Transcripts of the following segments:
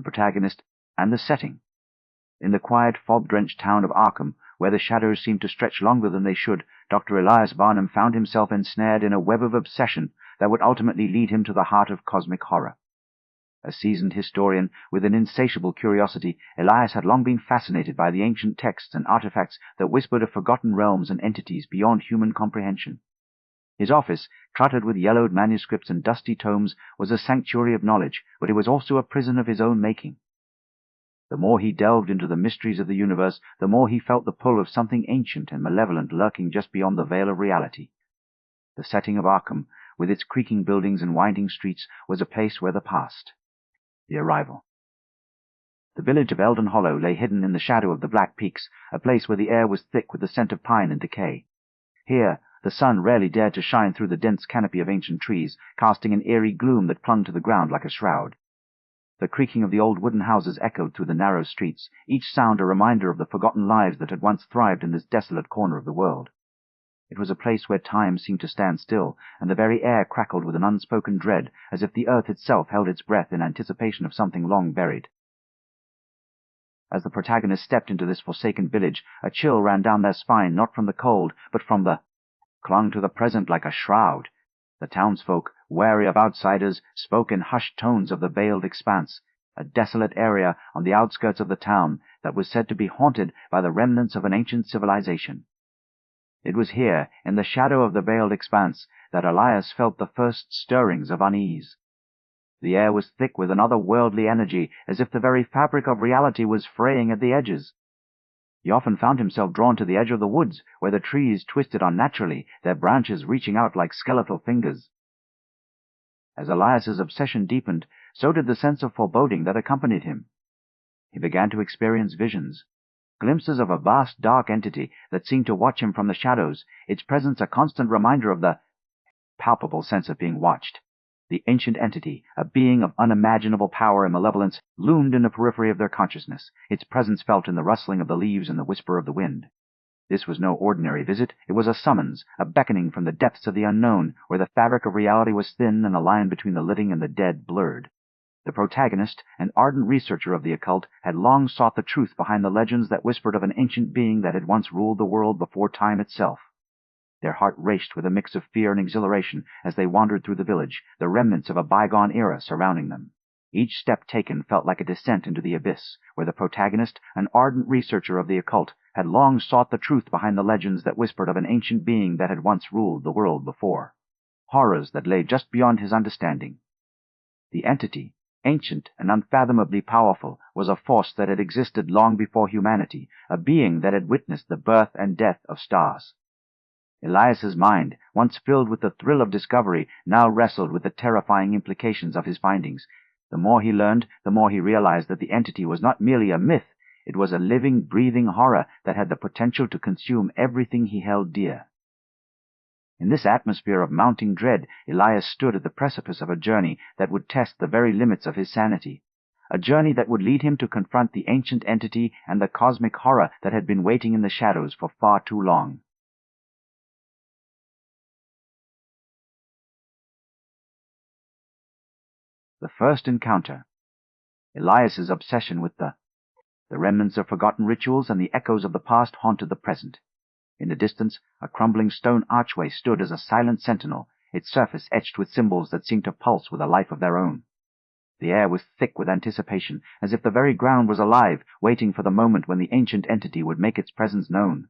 the protagonist, and the setting. In the quiet, fog-drenched town of Arkham, where the shadows seemed to stretch longer than they should, Dr. Elias Varnham found himself ensnared in a web of obsession that would ultimately lead him to the heart of cosmic horror. A seasoned historian with an insatiable curiosity, Elias had long been fascinated by the ancient texts and artifacts that whispered of forgotten realms and entities beyond human comprehension. His office, cluttered with yellowed manuscripts and dusty tomes, was a sanctuary of knowledge, but it was also a prison of his own making. The more he delved into the mysteries of the universe, the more he felt the pull of something ancient and malevolent lurking just beyond the veil of reality. The setting of Arkham, with its creaking buildings and winding streets, was a place where the past. The arrival. The village of Eldon Hollow lay hidden in the shadow of the black peaks, a place where the air was thick with the scent of pine and decay. Here, the sun rarely dared to shine through the dense canopy of ancient trees, casting an eerie gloom that clung to the ground like a shroud. The creaking of the old wooden houses echoed through the narrow streets, each sound a reminder of the forgotten lives that had once thrived in this desolate corner of the world. It was a place where time seemed to stand still, and the very air crackled with an unspoken dread, as if the earth itself held its breath in anticipation of something long buried. As the protagonist stepped into this forsaken village, a chill ran down their spine, not from the cold, but from the clung to the present like a shroud. The townsfolk, wary of outsiders, spoke in hushed tones of the Veiled Expanse, a desolate area on the outskirts of the town that was said to be haunted by the remnants of an ancient civilization. It was here, in the shadow of the Veiled Expanse, that Elias felt the first stirrings of unease. The air was thick with an otherworldly energy, as if the very fabric of reality was fraying at the edges. He often found himself drawn to the edge of the woods, where the trees twisted unnaturally, their branches reaching out like skeletal fingers. As Elias's obsession deepened, so did the sense of foreboding that accompanied him. He began to experience visions. Glimpses of a vast dark entity that seemed to watch him from the shadows, its presence a constant reminder of the palpable sense of being watched. The ancient entity, a being of unimaginable power and malevolence, loomed in the periphery of their consciousness, its presence felt in the rustling of the leaves and the whisper of the wind. This was no ordinary visit. It was a summons, a beckoning from the depths of the unknown, where the fabric of reality was thin and the line between the living and the dead blurred. The protagonist, an ardent researcher of the occult, had long sought the truth behind the legends that whispered of an ancient being that had once ruled the world before time itself. Their heart raced with a mix of fear and exhilaration as they wandered through the village, the remnants of a bygone era surrounding them. Each step taken felt like a descent into the abyss, where the protagonist, an ardent researcher of the occult, had long sought the truth behind the legends that whispered of an ancient being that had once ruled the world before. Horrors that lay just beyond his understanding. The entity, ancient and unfathomably powerful, was a force that had existed long before humanity, a being that had witnessed the birth and death of stars. Elias's mind, once filled with the thrill of discovery, now wrestled with the terrifying implications of his findings. The more he learned, the more he realized that the entity was not merely a myth. It was a living, breathing horror that had the potential to consume everything he held dear. In this atmosphere of mounting dread, Elias stood at the precipice of a journey that would test the very limits of his sanity, a journey that would lead him to confront the ancient entity and the cosmic horror that had been waiting in the shadows for far too long. The first encounter. Elias's obsession with the remnants of forgotten rituals and the echoes of the past haunted the present. In the distance, a crumbling stone archway stood as a silent sentinel, its surface etched with symbols that seemed to pulse with a life of their own. The air was thick with anticipation, as if the very ground was alive, waiting for the moment when the ancient entity would make its presence known.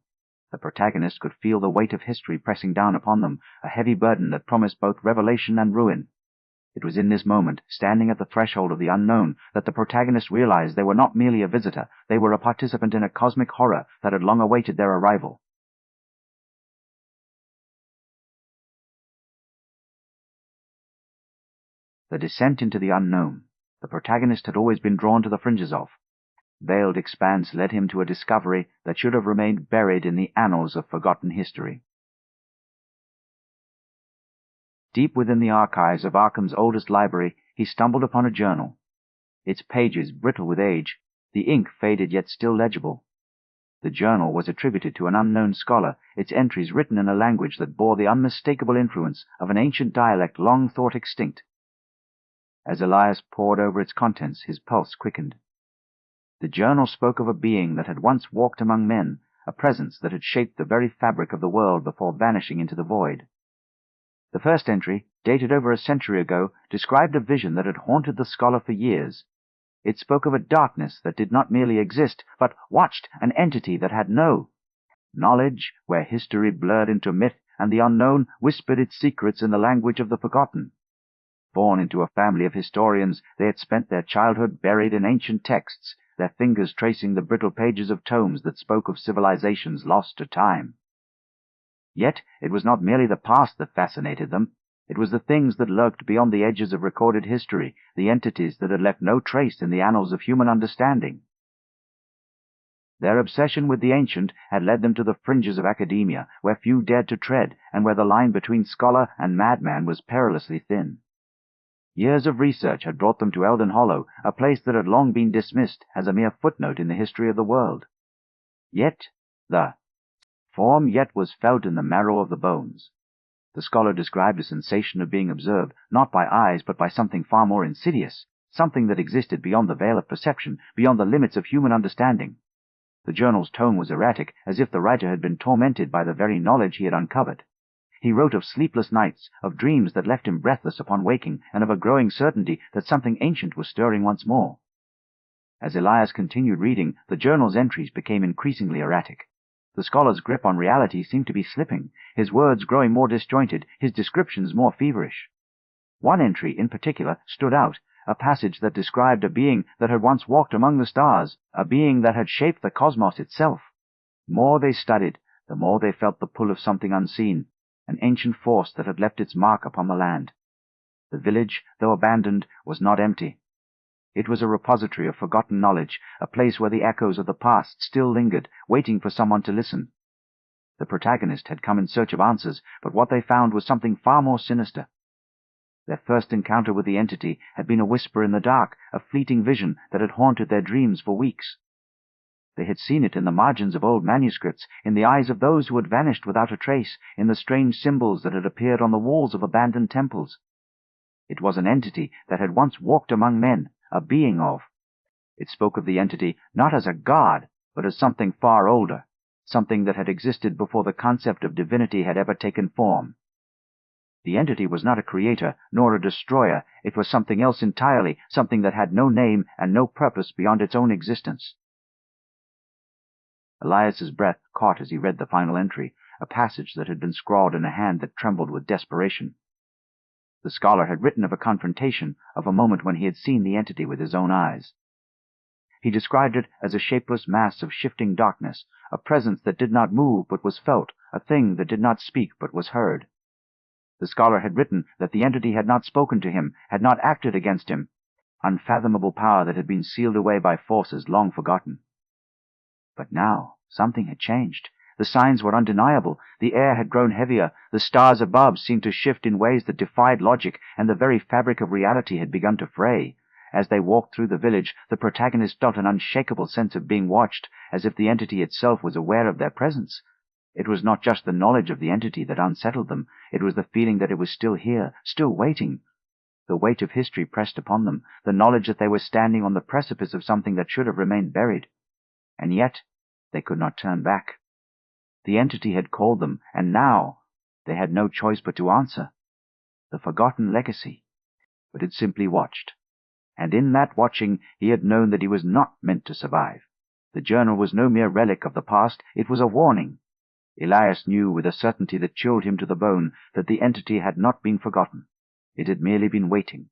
The protagonist could feel the weight of history pressing down upon them, a heavy burden that promised both revelation and ruin. It was in this moment, standing at the threshold of the unknown, that the protagonist realized they were not merely a visitor, they were a participant in a cosmic horror that had long awaited their arrival. The descent into the unknown, the protagonist had always been drawn to the fringes of. Veiled Expanse led him to a discovery that should have remained buried in the annals of forgotten history. Deep within the archives of Arkham's oldest library, he stumbled upon a journal. Its pages brittle with age, the ink faded yet still legible. The journal was attributed to an unknown scholar, its entries written in a language that bore the unmistakable influence of an ancient dialect long thought extinct. As Elias pored over its contents, his pulse quickened. The journal spoke of a being that had once walked among men, a presence that had shaped the very fabric of the world before vanishing into the void. The first entry, dated over a century ago, described a vision that had haunted the scholar for years. It spoke of a darkness that did not merely exist, but watched, an entity that had no knowledge, where history blurred into myth and the unknown whispered its secrets in the language of the forgotten. Born into a family of historians, they had spent their childhood buried in ancient texts, their fingers tracing the brittle pages of tomes that spoke of civilizations lost to time. Yet it was not merely the past that fascinated them. It was the things that lurked beyond the edges of recorded history, the entities that had left no trace in the annals of human understanding. Their obsession with the ancient had led them to the fringes of academia, where few dared to tread, and where the line between scholar and madman was perilously thin. Years of research had brought them to Eldon Hollow, a place that had long been dismissed as a mere footnote in the history of the world. Yet the form yet was felt in the marrow of the bones. The scholar described a sensation of being observed, not by eyes, but by something far more insidious, something that existed beyond the veil of perception, beyond the limits of human understanding. The journal's tone was erratic, as if the writer had been tormented by the very knowledge he had uncovered. He wrote of sleepless nights, of dreams that left him breathless upon waking, and of a growing certainty that something ancient was stirring once more. As Elias continued reading, the journal's entries became increasingly erratic. The scholar's grip on reality seemed to be slipping, his words growing more disjointed, his descriptions more feverish. One entry in particular stood out, a passage that described a being that had once walked among the stars, a being that had shaped the cosmos itself. The more they studied, the more they felt the pull of something unseen, an ancient force that had left its mark upon the land. The village, though abandoned, was not empty. It was a repository of forgotten knowledge, a place where the echoes of the past still lingered, waiting for someone to listen. The protagonist had come in search of answers, but what they found was something far more sinister. Their first encounter with the entity had been a whisper in the dark, a fleeting vision that had haunted their dreams for weeks. They had seen it in the margins of old manuscripts, in the eyes of those who had vanished without a trace, in the strange symbols that had appeared on the walls of abandoned temples. It was an entity that had once walked among men, a being of. It spoke of the entity not as a god, but as something far older, something that had existed before the concept of divinity had ever taken form. The entity was not a creator, nor a destroyer. It was something else entirely, something that had no name and no purpose beyond its own existence. Elias's breath caught as he read the final entry, a passage that had been scrawled in a hand that trembled with desperation. The scholar had written of a confrontation, of a moment when he had seen the entity with his own eyes. He described it as a shapeless mass of shifting darkness, a presence that did not move but was felt, a thing that did not speak but was heard. The scholar had written that the entity had not spoken to him, had not acted against him, unfathomable power that had been sealed away by forces long forgotten. But now something had changed. The signs were undeniable. The air had grown heavier, the stars above seemed to shift in ways that defied logic, and the very fabric of reality had begun to fray. As they walked through the village, the protagonist felt an unshakable sense of being watched, as if the entity itself was aware of their presence. It was not just the knowledge of the entity that unsettled them, it was the feeling that it was still here, still waiting. The weight of history pressed upon them, the knowledge that they were standing on the precipice of something that should have remained buried. And yet they could not turn back. The entity had called them, and now they had no choice but to answer. The forgotten legacy. But it simply watched. And in that watching he had known that he was not meant to survive. The journal was no mere relic of the past, it was a warning. Elias knew with a certainty that chilled him to the bone that the entity had not been forgotten. It had merely been waiting.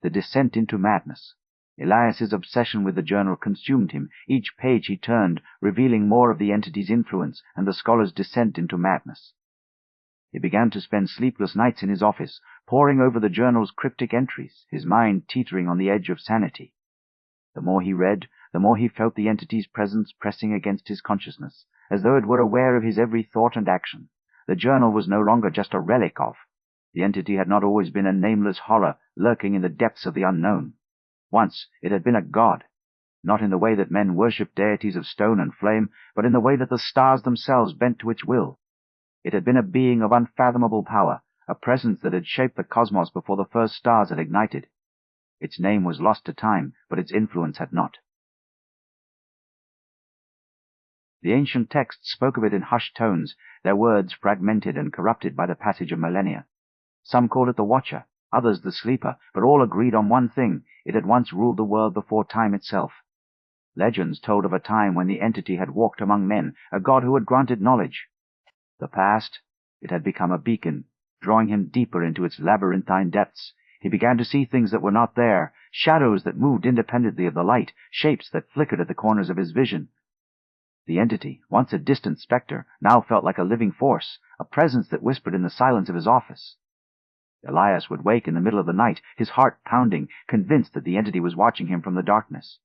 The descent into madness. Elias's obsession with the journal consumed him, each page he turned revealing more of the entity's influence and the scholar's descent into madness. He began to spend sleepless nights in his office, poring over the journal's cryptic entries, his mind teetering on the edge of sanity. The more he read, the more he felt the entity's presence pressing against his consciousness, as though it were aware of his every thought and action. The journal was no longer just a relic of. The entity had not always been a nameless horror lurking in the depths of the unknown. Once it had been a god, not in the way that men worship deities of stone and flame, but in the way that the stars themselves bent to its will. It had been a being of unfathomable power, a presence that had shaped the cosmos before the first stars had ignited. Its name was lost to time, but its influence had not. The ancient texts spoke of it in hushed tones, their words fragmented and corrupted by the passage of millennia. Some called it the Watcher, others the Sleeper, but all agreed on one thing: it had once ruled the world before time itself. Legends told of a time when the entity had walked among men, a god who had granted knowledge. The past, it had become a beacon, drawing him deeper into its labyrinthine depths. He began to see things that were not there, shadows that moved independently of the light, shapes that flickered at the corners of his vision. The entity, once a distant specter, now felt like a living force, a presence that whispered in the silence of his office. Elias would wake in the middle of the night, his heart pounding, convinced that the entity was watching him from the darkness.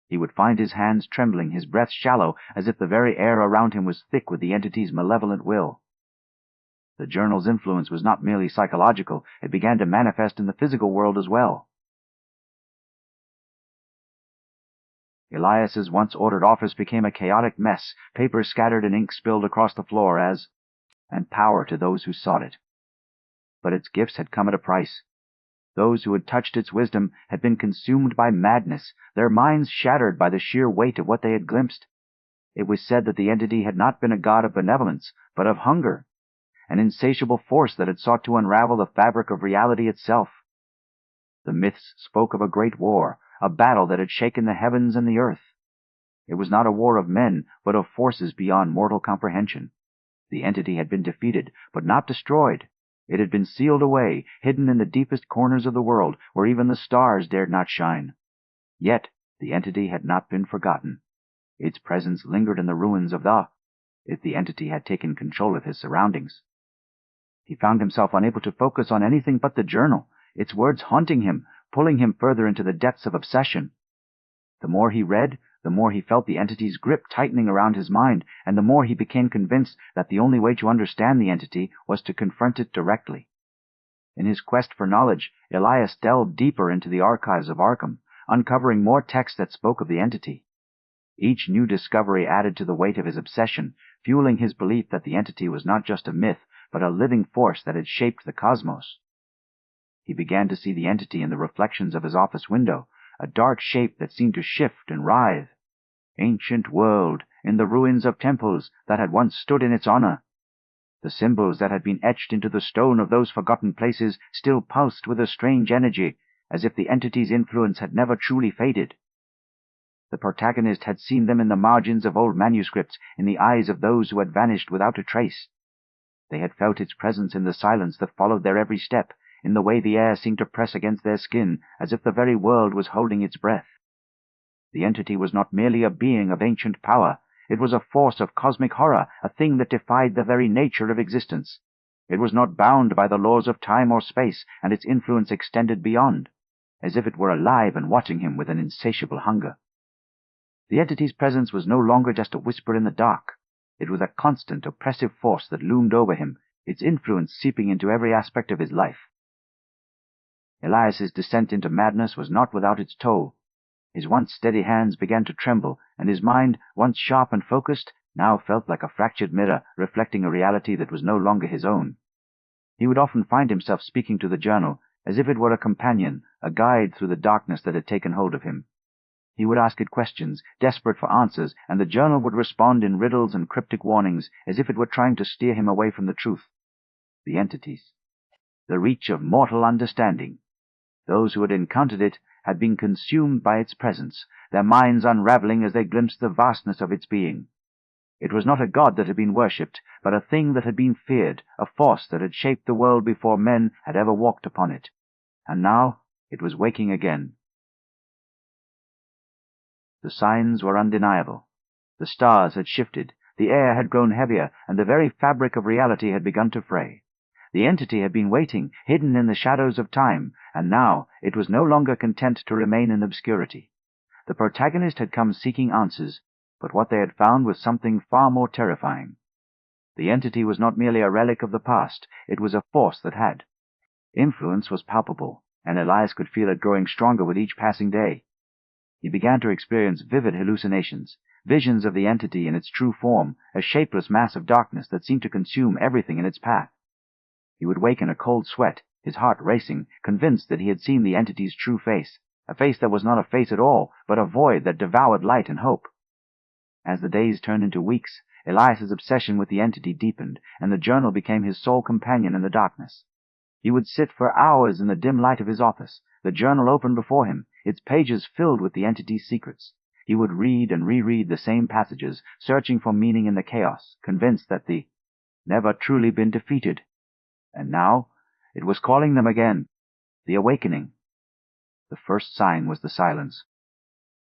He would find his hands trembling, his breath shallow, as if the very air around him was thick with the entity's malevolent will. The journal's influence was not merely psychological, it began to manifest in the physical world as well. Elias's once ordered office became a chaotic mess, papers scattered and ink spilled across the floor and power to those who sought it. But its gifts had come at a price. Those who had touched its wisdom had been consumed by madness, their minds shattered by the sheer weight of what they had glimpsed. It was said that the entity had not been a god of benevolence, but of hunger, an insatiable force that had sought to unravel the fabric of reality itself. The myths spoke of a great war, a battle that had shaken the heavens and the earth. It was not a war of men, but of forces beyond mortal comprehension. The entity had been defeated, but not destroyed. It had been sealed away, hidden in the deepest corners of the world, where even the stars dared not shine. Yet the entity had not been forgotten. Its presence lingered in the ruins of if the entity had taken control of his surroundings. He found himself unable to focus on anything but the journal, its words haunting him, pulling him further into the depths of obsession. The more he read, the more he felt the entity's grip tightening around his mind, and the more he became convinced that the only way to understand the entity was to confront it directly. In his quest for knowledge, Elias delved deeper into the archives of Arkham, uncovering more texts that spoke of the entity. Each new discovery added to the weight of his obsession, fueling his belief that the entity was not just a myth, but a living force that had shaped the cosmos. He began to see the entity in the reflections of his office window, a dark shape that seemed to shift and writhe. Ancient world, in the ruins of temples that had once stood in its honor. The symbols that had been etched into the stone of those forgotten places still pulsed with a strange energy, as if the entity's influence had never truly faded. The protagonist had seen them in the margins of old manuscripts, in the eyes of those who had vanished without a trace. They had felt its presence in the silence that followed their every step, in the way the air seemed to press against their skin, as if the very world was holding its breath. The entity was not merely a being of ancient power. It was a force of cosmic horror, a thing that defied the very nature of existence. It was not bound by the laws of time or space, and its influence extended beyond, as if it were alive and watching him with an insatiable hunger. The entity's presence was no longer just a whisper in the dark. It was a constant, oppressive force that loomed over him, its influence seeping into every aspect of his life. Elias's descent into madness was not without its toll. His once steady hands began to tremble, and his mind, once sharp and focused, now felt like a fractured mirror reflecting a reality that was no longer his own. He would often find himself speaking to the journal, as if it were a companion, a guide through the darkness that had taken hold of him. He would ask it questions, desperate for answers, and the journal would respond in riddles and cryptic warnings, as if it were trying to steer him away from the truth. The entities. The reach of mortal understanding. Those who had encountered it had been consumed by its presence, their minds unraveling as they glimpsed the vastness of its being. It was not a god that had been worshipped, but a thing that had been feared, a force that had shaped the world before men had ever walked upon it. And now it was waking again. The signs were undeniable. The stars had shifted, the air had grown heavier, and the very fabric of reality had begun to fray. The entity had been waiting, hidden in the shadows of time, and now it was no longer content to remain in obscurity. The protagonist had come seeking answers, but what they had found was something far more terrifying. The entity was not merely a relic of the past, it was a force that had. Influence was palpable, and Elias could feel it growing stronger with each passing day. He began to experience vivid hallucinations, visions of the entity in its true form, a shapeless mass of darkness that seemed to consume everything in its path. He would wake in a cold sweat, his heart racing, convinced that he had seen the entity's true face, a face that was not a face at all, but a void that devoured light and hope. As the days turned into weeks, Elias's obsession with the entity deepened, and the journal became his sole companion in the darkness. He would sit for hours in the dim light of his office, the journal open before him, its pages filled with the entity's secrets. He would read and reread the same passages, searching for meaning in the chaos, convinced that the never truly been defeated. And now it was calling them again, the awakening. The first sign was the silence.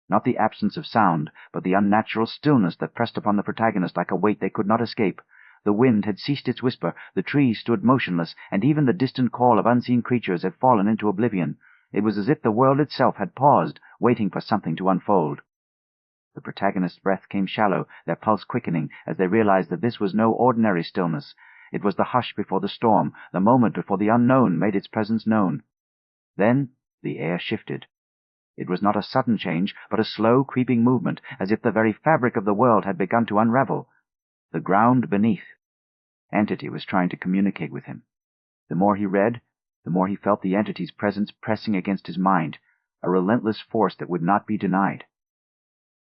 Not the absence of sound, but the unnatural stillness that pressed upon the protagonist like a weight they could not escape. The wind had ceased its whisper, the trees stood motionless, and even the distant call of unseen creatures had fallen into oblivion. It was as if the world itself had paused, waiting for something to unfold. The protagonist's breath came shallow, their pulse quickening, as they realized that this was no ordinary stillness. It was the hush before the storm, the moment before the unknown made its presence known. Then the air shifted. It was not a sudden change, but a slow, creeping movement, as if the very fabric of the world had begun to unravel. The ground beneath. Entity was trying to communicate with him. The more he read, the more he felt the entity's presence pressing against his mind, a relentless force that would not be denied.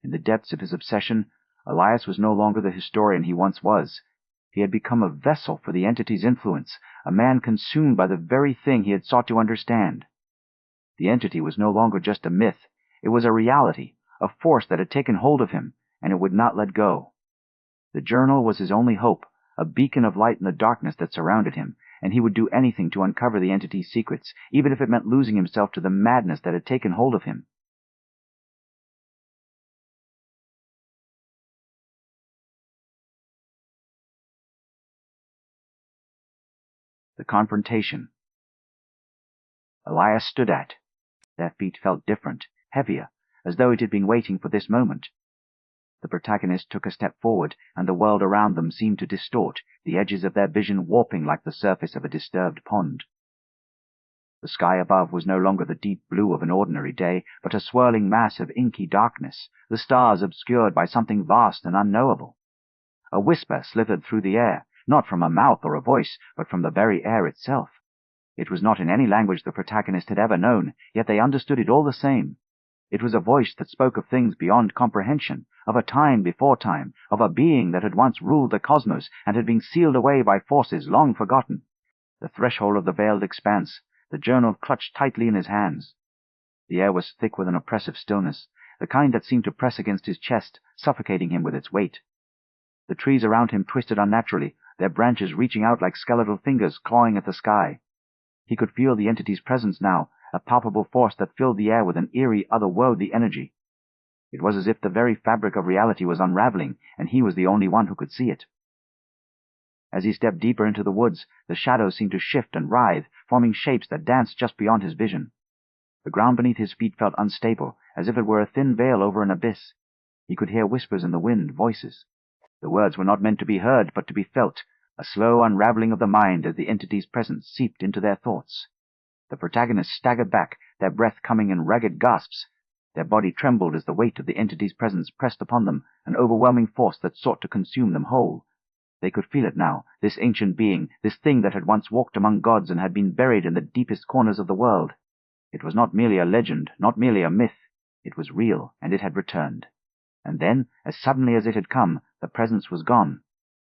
In the depths of his obsession, Elias was no longer the historian he once was. He had become a vessel for the entity's influence, a man consumed by the very thing he had sought to understand. The entity was no longer just a myth. It was a reality, a force that had taken hold of him, and it would not let go. The journal was his only hope, a beacon of light in the darkness that surrounded him, and he would do anything to uncover the entity's secrets, even if it meant losing himself to the madness that had taken hold of him. The confrontation. Elias stood at. Their feet felt different, heavier, as though it had been waiting for this moment. The protagonist took a step forward, and the world around them seemed to distort, the edges of their vision warping like the surface of a disturbed pond. The sky above was no longer the deep blue of an ordinary day, but a swirling mass of inky darkness, the stars obscured by something vast and unknowable. A whisper slithered through the air, not from a mouth or a voice, but from the very air itself. It was not in any language the protagonist had ever known, yet they understood it all the same. It was a voice that spoke of things beyond comprehension, of a time before time, of a being that had once ruled the cosmos and had been sealed away by forces long forgotten. The threshold of the veiled expanse, the journal clutched tightly in his hands. The air was thick with an oppressive stillness, the kind that seemed to press against his chest, suffocating him with its weight. The trees around him twisted unnaturally, their branches reaching out like skeletal fingers clawing at the sky. He could feel the entity's presence now, a palpable force that filled the air with an eerie, otherworldly energy. It was as if the very fabric of reality was unraveling, and he was the only one who could see it. As he stepped deeper into the woods, the shadows seemed to shift and writhe, forming shapes that danced just beyond his vision. The ground beneath his feet felt unstable, as if it were a thin veil over an abyss. He could hear whispers in the wind, voices. The words were not meant to be heard, but to be felt, a slow unraveling of the mind as the entity's presence seeped into their thoughts. The protagonists staggered back, their breath coming in ragged gasps. Their body trembled as the weight of the entity's presence pressed upon them, an overwhelming force that sought to consume them whole. They could feel it now, this ancient being, this thing that had once walked among gods and had been buried in the deepest corners of the world. It was not merely a legend, not merely a myth. It was real, and it had returned. And then, as suddenly as it had come, the presence was gone.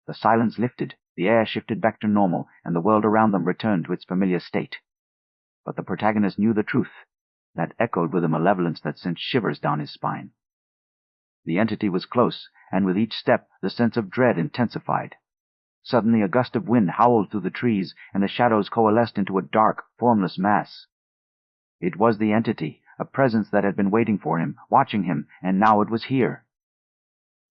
The silence lifted, the air shifted back to normal, and the world around them returned to its familiar state. But the protagonist knew the truth. That echoed with a malevolence that sent shivers down his spine. The entity was close, and with each step the sense of dread intensified. Suddenly a gust of wind howled through the trees, and the shadows coalesced into a dark, formless mass. It was the entity, a presence that had been waiting for him, watching him, and now it was here.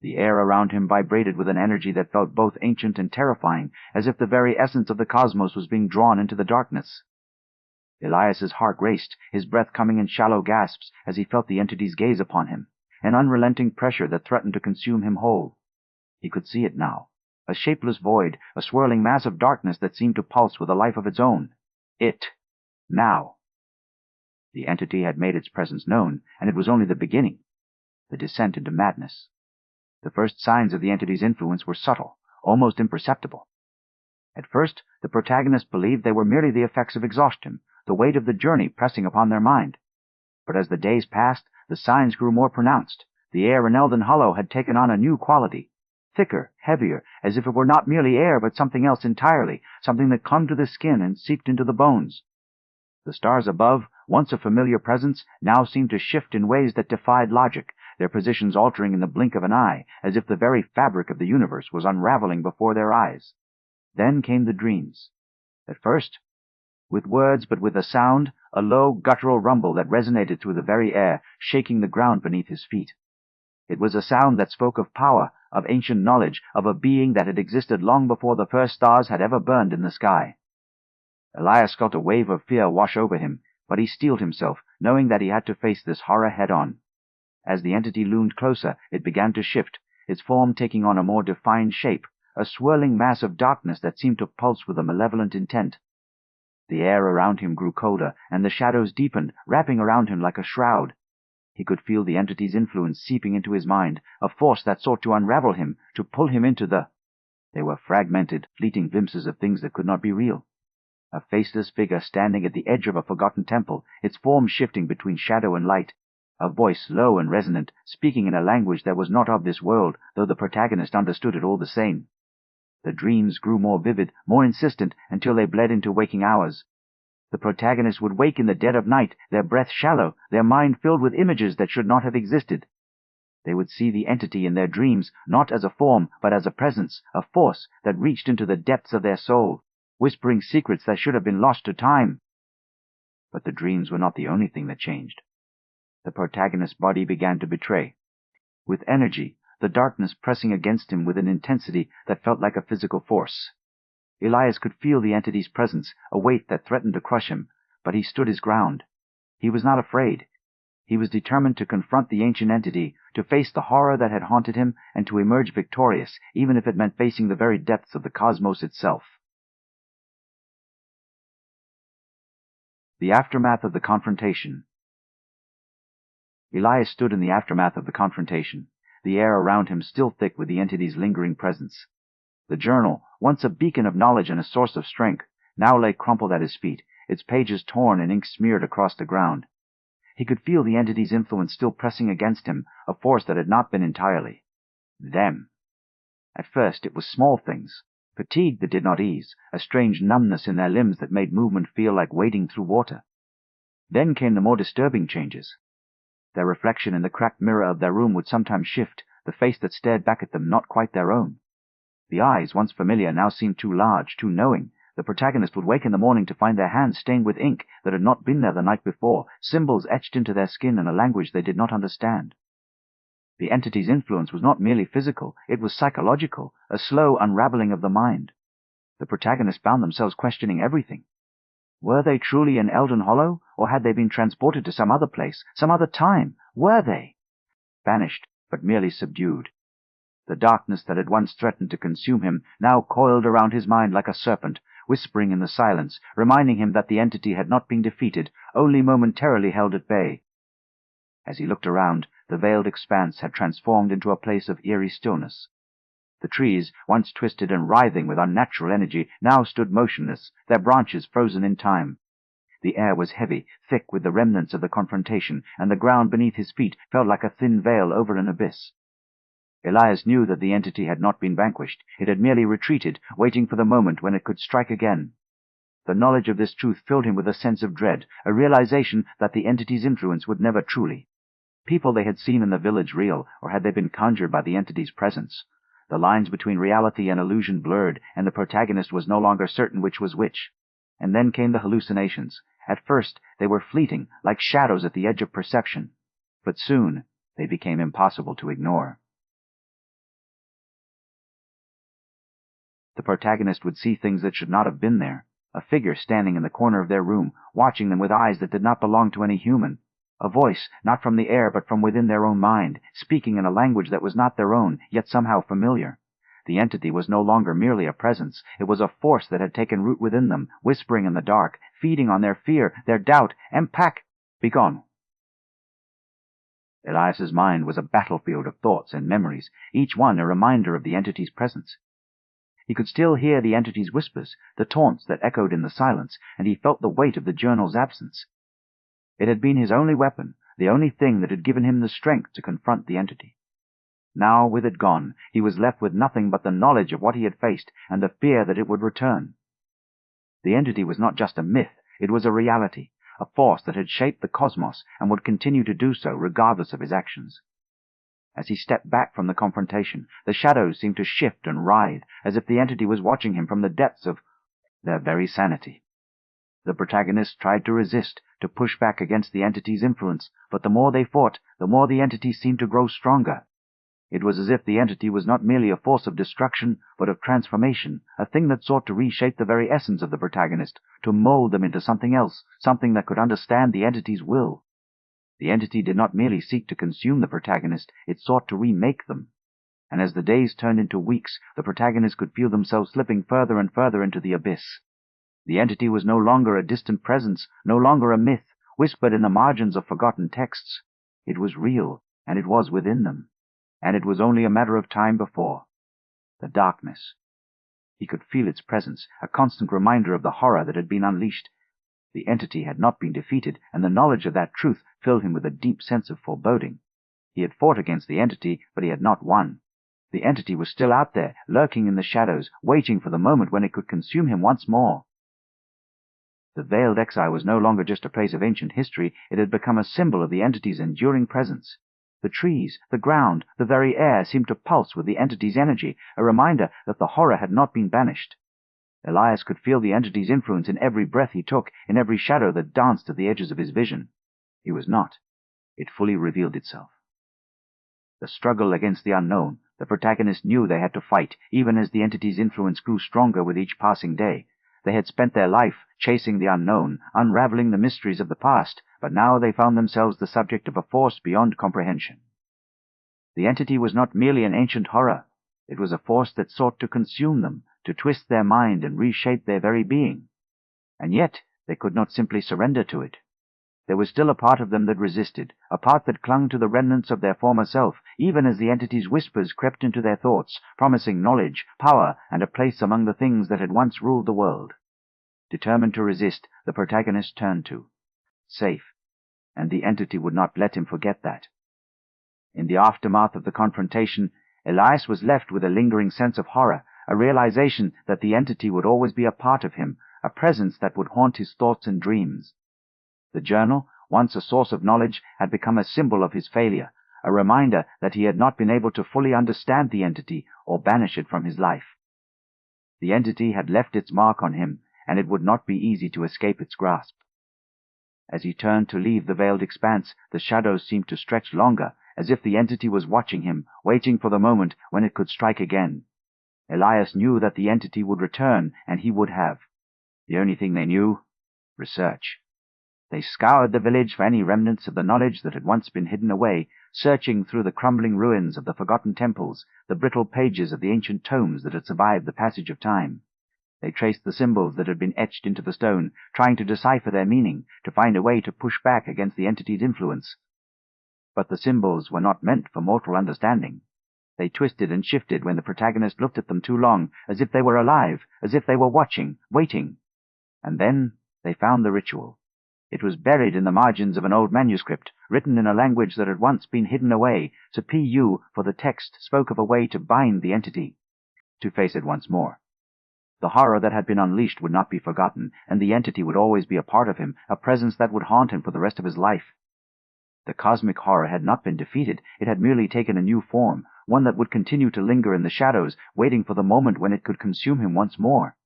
The air around him vibrated with an energy that felt both ancient and terrifying, as if the very essence of the cosmos was being drawn into the darkness. Elias's heart raced, his breath coming in shallow gasps as he felt the entity's gaze upon him, an unrelenting pressure that threatened to consume him whole. He could see it now, a shapeless void, a swirling mass of darkness that seemed to pulse with a life of its own. It. Now. The entity had made its presence known, and it was only the beginning, the descent into madness. The first signs of the entity's influence were subtle, almost imperceptible. At first, the protagonist believed they were merely the effects of exhaustion, the weight of the journey pressing upon their mind. But as the days passed, the signs grew more pronounced. The air in Eldon Hollow had taken on a new quality. Thicker, heavier, as if it were not merely air but something else entirely, something that clung to the skin and seeped into the bones. The stars above, once a familiar presence, now seemed to shift in ways that defied logic, their positions altering in the blink of an eye, as if the very fabric of the universe was unraveling before their eyes. Then came the dreams. At first, with words but with a sound, a low, guttural rumble that resonated through the very air, shaking the ground beneath his feet. It was a sound that spoke of power, of ancient knowledge, of a being that had existed long before the first stars had ever burned in the sky. Elias felt a wave of fear wash over him, but he steeled himself, knowing that he had to face this horror head-on. As the entity loomed closer, it began to shift, its form taking on a more defined shape, a swirling mass of darkness that seemed to pulse with a malevolent intent. The air around him grew colder, and the shadows deepened, wrapping around him like a shroud. He could feel the entity's influence seeping into his mind, a force that sought to unravel him, to pull him into the... They were fragmented, fleeting glimpses of things that could not be real. A faceless figure standing at the edge of a forgotten temple, its form shifting between shadow and light. A voice, low and resonant, speaking in a language that was not of this world, though the protagonist understood it all the same. The dreams grew more vivid, more insistent, until they bled into waking hours. The protagonist would wake in the dead of night, their breath shallow, their mind filled with images that should not have existed. They would see the entity in their dreams, not as a form, but as a presence, a force that reached into the depths of their soul, whispering secrets that should have been lost to time. But the dreams were not the only thing that changed. The protagonist's body began to betray. With energy, the darkness pressing against him with an intensity that felt like a physical force. Elias could feel the entity's presence, a weight that threatened to crush him, but he stood his ground. He was not afraid. He was determined to confront the ancient entity, to face the horror that had haunted him, and to emerge victorious, even if it meant facing the very depths of the cosmos itself. The aftermath of the confrontation. Elias stood in the aftermath of the confrontation, the air around him still thick with the entity's lingering presence. The journal, once a beacon of knowledge and a source of strength, now lay crumpled at his feet, its pages torn and ink smeared across the ground. He could feel the entity's influence still pressing against him, a force that had not been entirely them. At first it was small things, fatigue that did not ease, a strange numbness in their limbs that made movement feel like wading through water. Then came the more disturbing changes. Their reflection in the cracked mirror of their room would sometimes shift, the face that stared back at them not quite their own. The eyes, once familiar, now seemed too large, too knowing. The protagonist would wake in the morning to find their hands stained with ink that had not been there the night before, symbols etched into their skin in a language they did not understand. The entity's influence was not merely physical, it was psychological, a slow unraveling of the mind. The protagonists found themselves questioning everything. Were they truly in Eldon Hollow, or had they been transported to some other place, some other time? Were they? Banished, but merely subdued. The darkness that had once threatened to consume him now coiled around his mind like a serpent, whispering in the silence, reminding him that the entity had not been defeated, only momentarily held at bay. As he looked around, the veiled expanse had transformed into a place of eerie stillness. The trees, once twisted and writhing with unnatural energy, now stood motionless, their branches frozen in time. The air was heavy, thick with the remnants of the confrontation, and the ground beneath his feet felt like a thin veil over an abyss. Elias knew that the entity had not been vanquished. It had merely retreated, waiting for the moment when it could strike again. The knowledge of this truth filled him with a sense of dread, a realization that the entity's influence would never truly. People they had seen in the village real, or had they been conjured by the entity's presence? The lines between reality and illusion blurred, and the protagonist was no longer certain which was which. And then came the hallucinations. At first they were fleeting, like shadows at the edge of perception. But soon they became impossible to ignore. The protagonist would see things that should not have been there. A figure standing in the corner of their room, watching them with eyes that did not belong to any human. A voice, not from the air but from within their own mind, speaking in a language that was not their own, yet somehow familiar. The entity was no longer merely a presence. It was a force that had taken root within them, whispering in the dark, feeding on their fear, their doubt. Begone. Elias's mind was a battlefield of thoughts and memories, each one a reminder of the entity's presence. He could still hear the entity's whispers, the taunts that echoed in the silence, and he felt the weight of the journal's absence. It had been his only weapon, the only thing that had given him the strength to confront the entity. Now, with it gone, he was left with nothing but the knowledge of what he had faced and the fear that it would return. The entity was not just a myth, it was a reality, a force that had shaped the cosmos and would continue to do so regardless of his actions. As he stepped back from the confrontation, the shadows seemed to shift and writhe, as if the entity was watching him from the depths of their very sanity. The protagonist tried to resist, to push back against the entity's influence, but the more they fought, the more the entity seemed to grow stronger. It was as if the entity was not merely a force of destruction, but of transformation, a thing that sought to reshape the very essence of the protagonist, to mold them into something else, something that could understand the entity's will. The entity did not merely seek to consume the protagonist, it sought to remake them. And as the days turned into weeks, the protagonist could feel themselves slipping further and further into the abyss. The entity was no longer a distant presence, no longer a myth, whispered in the margins of forgotten texts. It was real, and it was within them. And it was only a matter of time before. The darkness. He could feel its presence, a constant reminder of the horror that had been unleashed. The entity had not been defeated, and the knowledge of that truth filled him with a deep sense of foreboding. He had fought against the entity, but he had not won. The entity was still out there, lurking in the shadows, waiting for the moment when it could consume him once more. The Veiled Exile was no longer just a place of ancient history, it had become a symbol of the entity's enduring presence. The trees, the ground, the very air seemed to pulse with the entity's energy, a reminder that the horror had not been banished. Elias could feel the entity's influence in every breath he took, in every shadow that danced at the edges of his vision. He was not. It fully revealed itself. The struggle against the unknown, the protagonist knew they had to fight, even as the entity's influence grew stronger with each passing day. They had spent their life chasing the unknown, unraveling the mysteries of the past, but now they found themselves the subject of a force beyond comprehension. The entity was not merely an ancient horror. It was a force that sought to consume them, to twist their mind and reshape their very being. And yet they could not simply surrender to it. There was still a part of them that resisted, a part that clung to the remnants of their former self, even as the entity's whispers crept into their thoughts, promising knowledge, power, and a place among the things that had once ruled the world. Determined to resist, the protagonist turned to safe, and the entity would not let him forget that. In the aftermath of the confrontation, Elias was left with a lingering sense of horror, a realization that the entity would always be a part of him, a presence that would haunt his thoughts and dreams. The journal, once a source of knowledge, had become a symbol of his failure, a reminder that he had not been able to fully understand the entity or banish it from his life. The entity had left its mark on him, and it would not be easy to escape its grasp. As he turned to leave the veiled expanse, the shadows seemed to stretch longer, as if the entity was watching him, waiting for the moment when it could strike again. Elias knew that the entity would return, and he would have. The only thing they knew? Research. They scoured the village for any remnants of the knowledge that had once been hidden away, searching through the crumbling ruins of the forgotten temples, the brittle pages of the ancient tomes that had survived the passage of time. They traced the symbols that had been etched into the stone, trying to decipher their meaning, to find a way to push back against the entity's influence. But the symbols were not meant for mortal understanding. They twisted and shifted when the protagonist looked at them too long, as if they were alive, as if they were watching, waiting. And then they found the ritual. It was buried in the margins of an old manuscript, written in a language that had once been hidden away. So Pu for the text spoke of a way to bind the entity, to face it once more. The horror that had been unleashed would not be forgotten, and the entity would always be a part of him, a presence that would haunt him for the rest of his life. The cosmic horror had not been defeated, it had merely taken a new form, one that would continue to linger in the shadows, waiting for the moment when it could consume him once more.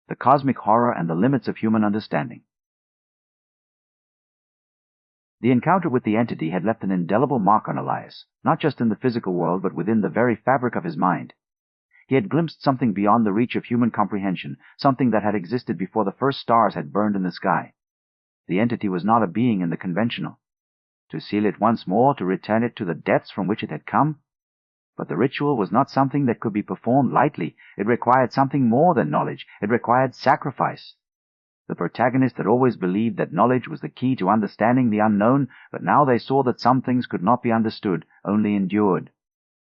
The cosmic horror and the limits of human understanding. The encounter with the entity had left an indelible mark on Elias, not just in the physical world, but within the very fabric of his mind. He had glimpsed something beyond the reach of human comprehension, something that had existed before the first stars had burned in the sky. The entity was not a being in the conventional. To seal it once more, to return it to the depths from which it had come? But the ritual was not something that could be performed lightly. It required something more than knowledge. It required sacrifice. The protagonist had always believed that knowledge was the key to understanding the unknown, but now they saw that some things could not be understood, only endured.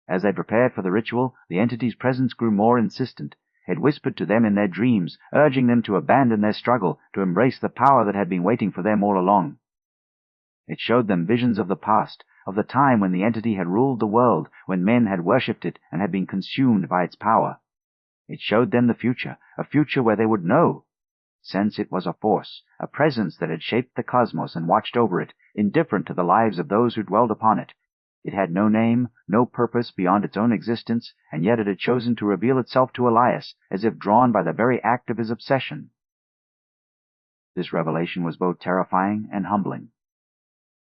As they prepared for the ritual, the entity's presence grew more insistent. It whispered to them in their dreams, urging them to abandon their struggle, to embrace the power that had been waiting for them all along. It showed them visions of the past, of the time when the entity had ruled the world, when men had worshipped it and had been consumed by its power. It showed them the future, a future where they would know. Since it was a force, a presence that had shaped the cosmos and watched over it, indifferent to the lives of those who dwelled upon it. It had no name, no purpose beyond its own existence, and yet it had chosen to reveal itself to Elias, as if drawn by the very act of his obsession. This revelation was both terrifying and humbling.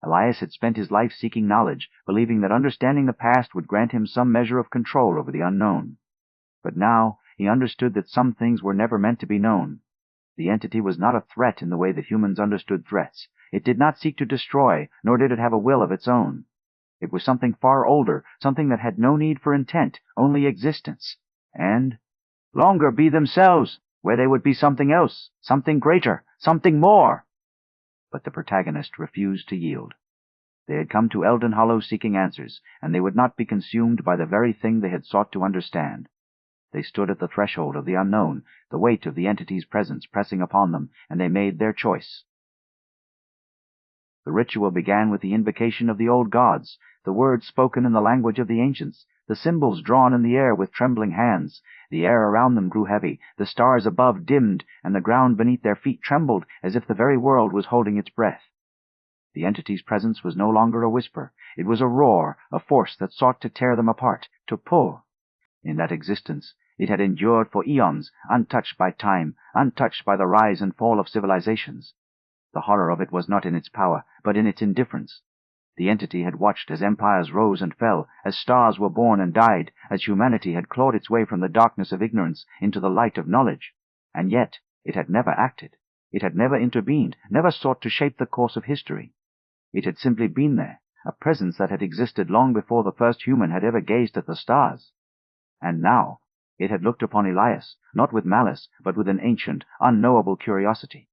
Elias had spent his life seeking knowledge, believing that understanding the past would grant him some measure of control over the unknown. But now he understood that some things were never meant to be known. The entity was not a threat in the way that humans understood threats. It did not seek to destroy, nor did it have a will of its own. It was something far older, something that had no need for intent, only existence. And longer be themselves, where they would be something else, something greater, something more. But the protagonist refused to yield. They had come to Eldon Hollow seeking answers, and they would not be consumed by the very thing they had sought to understand. They stood at the threshold of the unknown, the weight of the entity's presence pressing upon them, and they made their choice. The ritual began with the invocation of the old gods, the words spoken in the language of the ancients, the symbols drawn in the air with trembling hands. The air around them grew heavy, the stars above dimmed, and the ground beneath their feet trembled as if the very world was holding its breath. The entity's presence was no longer a whisper. It was a roar, a force that sought to tear them apart, to pull. In that existence, it had endured for eons, untouched by time, untouched by the rise and fall of civilizations. The horror of it was not in its power, but in its indifference. The entity had watched as empires rose and fell, as stars were born and died, as humanity had clawed its way from the darkness of ignorance into the light of knowledge. And yet it had never acted. It had never intervened, never sought to shape the course of history. It had simply been there, a presence that had existed long before the first human had ever gazed at the stars. And now it had looked upon Elias, not with malice, but with an ancient, unknowable curiosity.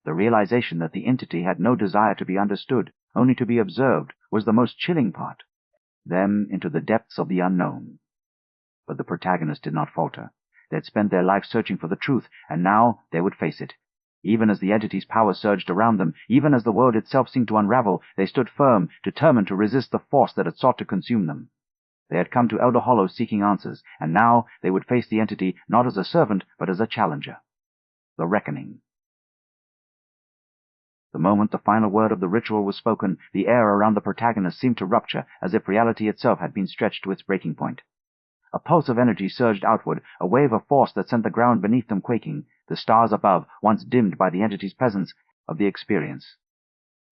The realization that the entity had no desire to be understood, only to be observed, was the most chilling part. Them into the depths of the unknown. But the protagonist did not falter. They had spent their life searching for the truth, and now they would face it. Even as the entity's power surged around them, even as the world itself seemed to unravel, they stood firm, determined to resist the force that had sought to consume them. They had come to Elder Hollow seeking answers, and now they would face the entity not as a servant, but as a challenger. The reckoning. The moment the final word of the ritual was spoken, the air around the protagonist seemed to rupture, as if reality itself had been stretched to its breaking point. A pulse of energy surged outward, a wave of force that sent the ground beneath them quaking, the stars above, once dimmed by the entity's presence, of the experience.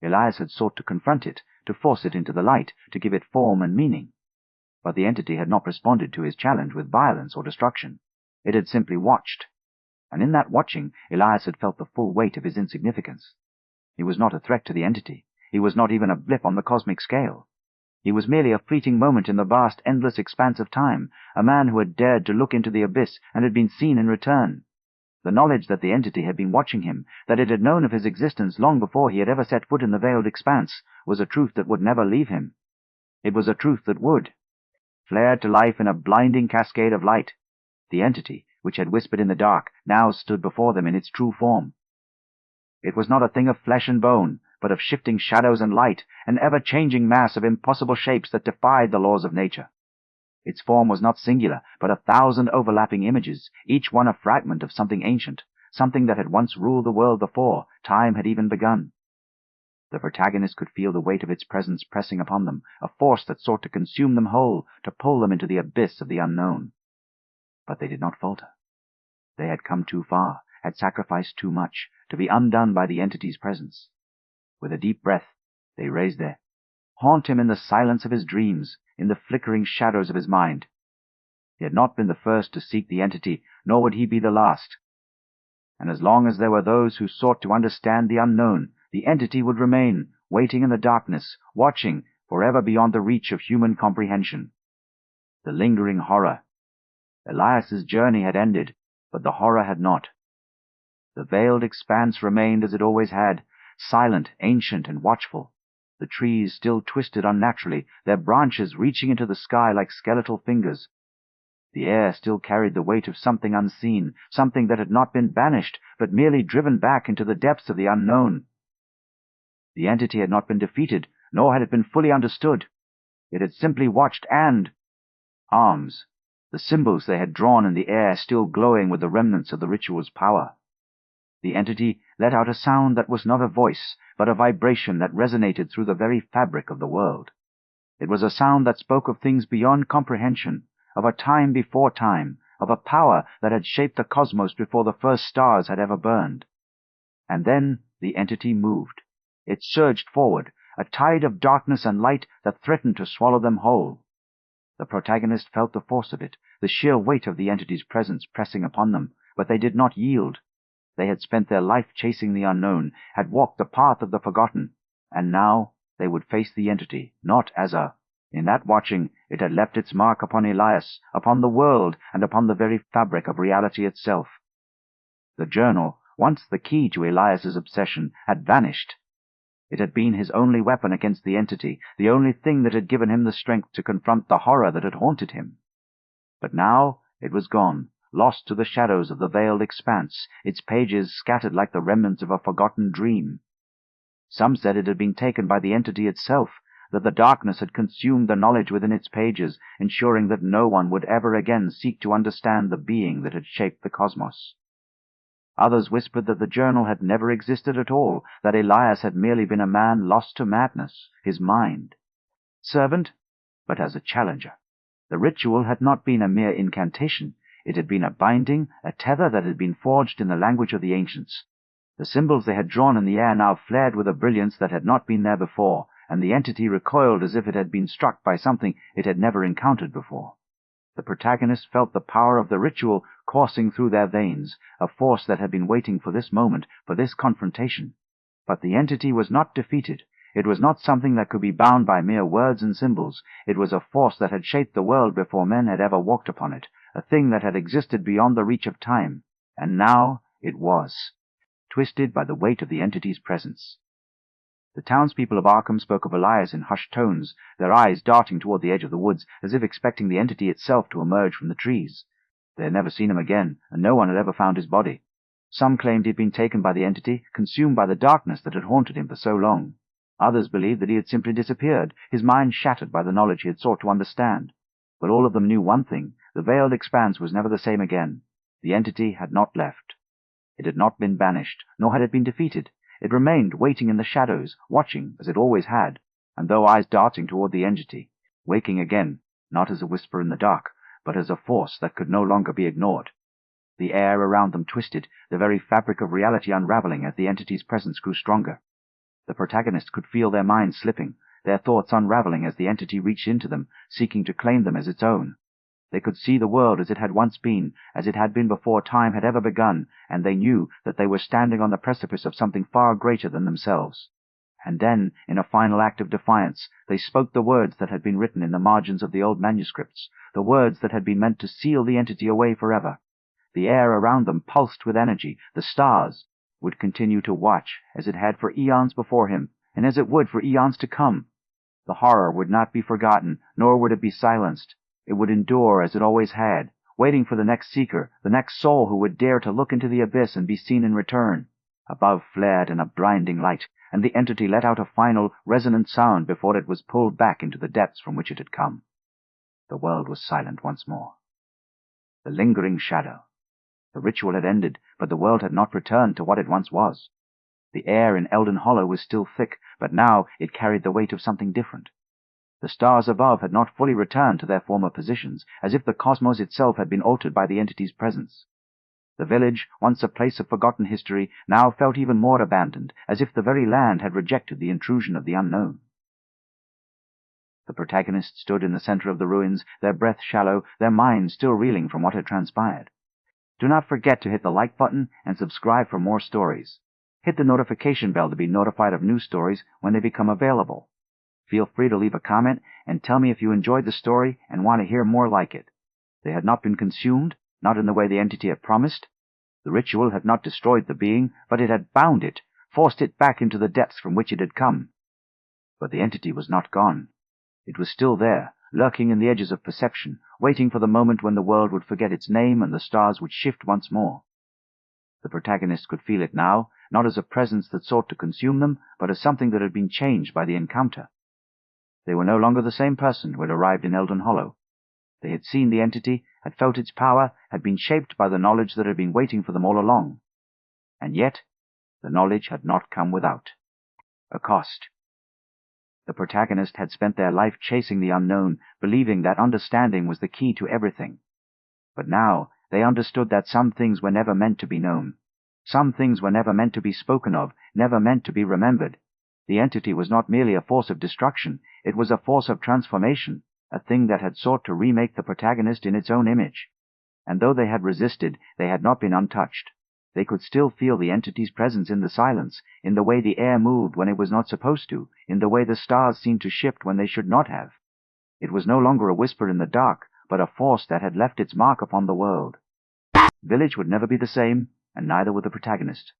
Elias had sought to confront it, to force it into the light, to give it form and meaning. But the entity had not responded to his challenge with violence or destruction. It had simply watched. And in that watching, Elias had felt the full weight of his insignificance. He was not a threat to the entity. He was not even a blip on the cosmic scale. He was merely a fleeting moment in the vast, endless expanse of time, a man who had dared to look into the abyss and had been seen in return. The knowledge that the entity had been watching him, that it had known of his existence long before he had ever set foot in the Veiled Expanse, was a truth that would never leave him. It was a truth that would. Flared to life in a blinding cascade of light. The entity, which had whispered in the dark, now stood before them in its true form. It was not a thing of flesh and bone, but of shifting shadows and light, an ever-changing mass of impossible shapes that defied the laws of nature. Its form was not singular, but 1,000 overlapping images, each one a fragment of something ancient, something that had once ruled the world before time had even begun. The protagonist could feel the weight of its presence pressing upon them, a force that sought to consume them whole, to pull them into the abyss of the unknown. But they did not falter. They had come too far, had sacrificed too much, to be undone by the entity's presence. With a deep breath, they raised their haunt him in the silence of his dreams, in the flickering shadows of his mind. He had not been the first to seek the entity, nor would he be the last. And as long as there were those who sought to understand the unknown, the entity would remain, waiting in the darkness, watching, forever beyond the reach of human comprehension. The lingering horror. Elias's journey had ended, but the horror had not. The veiled expanse remained as it always had, silent, ancient, and watchful. The trees still twisted unnaturally, their branches reaching into the sky like skeletal fingers. The air still carried the weight of something unseen, something that had not been banished, but merely driven back into the depths of the unknown. The entity had not been defeated, nor had it been fully understood. It had simply watched and— arms, the symbols they had drawn in the air still glowing with the remnants of the ritual's power. The entity let out a sound that was not a voice, but a vibration that resonated through the very fabric of the world. It was a sound that spoke of things beyond comprehension, of a time before time, of a power that had shaped the cosmos before the first stars had ever burned. And then the entity moved. It surged forward, a tide of darkness and light that threatened to swallow them whole. The protagonist felt the force of it, the sheer weight of the entity's presence pressing upon them, but they did not yield. They had spent their life chasing the unknown, had walked the path of the forgotten, and now they would face the entity, not as a— In that watching, it had left its mark upon Elias, upon the world, and upon the very fabric of reality itself. The journal, once the key to Elias's obsession, had vanished. It had been his only weapon against the entity, the only thing that had given him the strength to confront the horror that had haunted him. But now it was gone, lost to the shadows of the veiled expanse, its pages scattered like the remnants of a forgotten dream. Some said it had been taken by the entity itself, that the darkness had consumed the knowledge within its pages, ensuring that no one would ever again seek to understand the being that had shaped the cosmos. Others whispered that the journal had never existed at all, that Elias had merely been a man lost to madness, his mind. Servant, but as a challenger. The ritual had not been a mere incantation. It had been a binding, a tether that had been forged in the language of the ancients. The symbols they had drawn in the air now flared with a brilliance that had not been there before, and the entity recoiled as if it had been struck by something it had never encountered before. The protagonist felt the power of the ritual coursing through their veins, a force that had been waiting for this moment, for this confrontation. But the entity was not defeated. It was not something that could be bound by mere words and symbols. It was a force that had shaped the world before men had ever walked upon it, a thing that had existed beyond the reach of time. And now it was, twisted by the weight of the entity's presence. The townspeople of Arkham spoke of Elias in hushed tones, their eyes darting toward the edge of the woods, as if expecting the entity itself to emerge from the trees. They had never seen him again, and no one had ever found his body. Some claimed he had been taken by the entity, consumed by the darkness that had haunted him for so long. Others believed that he had simply disappeared, his mind shattered by the knowledge he had sought to understand. But all of them knew one thing: the veiled expanse was never the same again. The entity had not left. It had not been banished, nor had it been defeated. It remained waiting in the shadows, watching as it always had, and though eyes darting toward the entity, waking again, not as a whisper in the dark, but as a force that could no longer be ignored. The air around them twisted, the very fabric of reality unraveling as the entity's presence grew stronger. The protagonist could feel their minds slipping, their thoughts unraveling as the entity reached into them, seeking to claim them as its own. They could see the world as it had once been, as it had been before time had ever begun, and they knew that they were standing on the precipice of something far greater than themselves. And then, in a final act of defiance, they spoke the words that had been written in the margins of the old manuscripts, the words that had been meant to seal the entity away forever. The air around them pulsed with energy. The stars would continue to watch, as it had for eons before him, and as it would for eons to come. The horror would not be forgotten, nor would it be silenced. It would endure as it always had, waiting for the next seeker, the next soul who would dare to look into the abyss and be seen in return. Above flared in a blinding light, and the entity let out a final, resonant sound before it was pulled back into the depths from which it had come. The world was silent once more. The lingering shadow. The ritual had ended, but the world had not returned to what it once was. The air in Eldon Hollow was still thick, but now it carried the weight of something different. The stars above had not fully returned to their former positions, as if the cosmos itself had been altered by the entity's presence. The village, once a place of forgotten history, now felt even more abandoned, as if the very land had rejected the intrusion of the unknown. The protagonists stood in the center of the ruins, their breath shallow, their minds still reeling from what had transpired. Do not forget to hit the like button and subscribe for more stories. Hit the notification bell to be notified of new stories when they become available. Feel free to leave a comment and tell me if you enjoyed the story and want to hear more like it. They had not been consumed, not in the way the entity had promised. The ritual had not destroyed the being, but it had bound it, forced it back into the depths from which it had come. But the entity was not gone. It was still there, lurking in the edges of perception, waiting for the moment when the world would forget its name and the stars would shift once more. The protagonist could feel it now, not as a presence that sought to consume them, but as something that had been changed by the encounter. They were no longer the same person who had arrived in Eldon Hollow. They had seen the entity, had felt its power, had been shaped by the knowledge that had been waiting for them all along. And yet, the knowledge had not come without a cost. The protagonist had spent their life chasing the unknown, believing that understanding was the key to everything. But now they understood that some things were never meant to be known. Some things were never meant to be spoken of, never meant to be remembered. The entity was not merely a force of destruction, it was a force of transformation, a thing that had sought to remake the protagonist in its own image. And though they had resisted, they had not been untouched. They could still feel the entity's presence in the silence, in the way the air moved when it was not supposed to, in the way the stars seemed to shift when they should not have. It was no longer a whisper in the dark, but a force that had left its mark upon the world. Village would never be the same, and neither would the protagonist.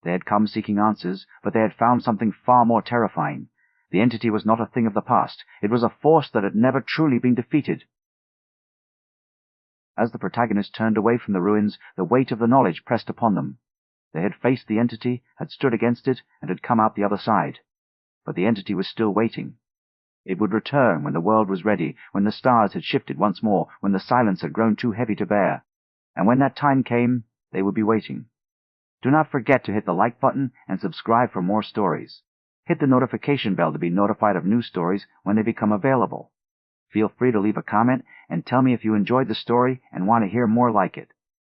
They had come seeking answers, but they had found something far more terrifying. The entity was not a thing of the past. It was a force that had never truly been defeated. As the protagonist turned away from the ruins, the weight of the knowledge pressed upon them. They had faced the entity, had stood against it, and had come out the other side. But the entity was still waiting. It would return when the world was ready, when the stars had shifted once more, when the silence had grown too heavy to bear. And when that time came, they would be waiting. Do not forget to hit the like button and subscribe for more stories. Hit the notification bell to be notified of new stories when they become available. Feel free to leave a comment and tell me if you enjoyed the story and want to hear more like it.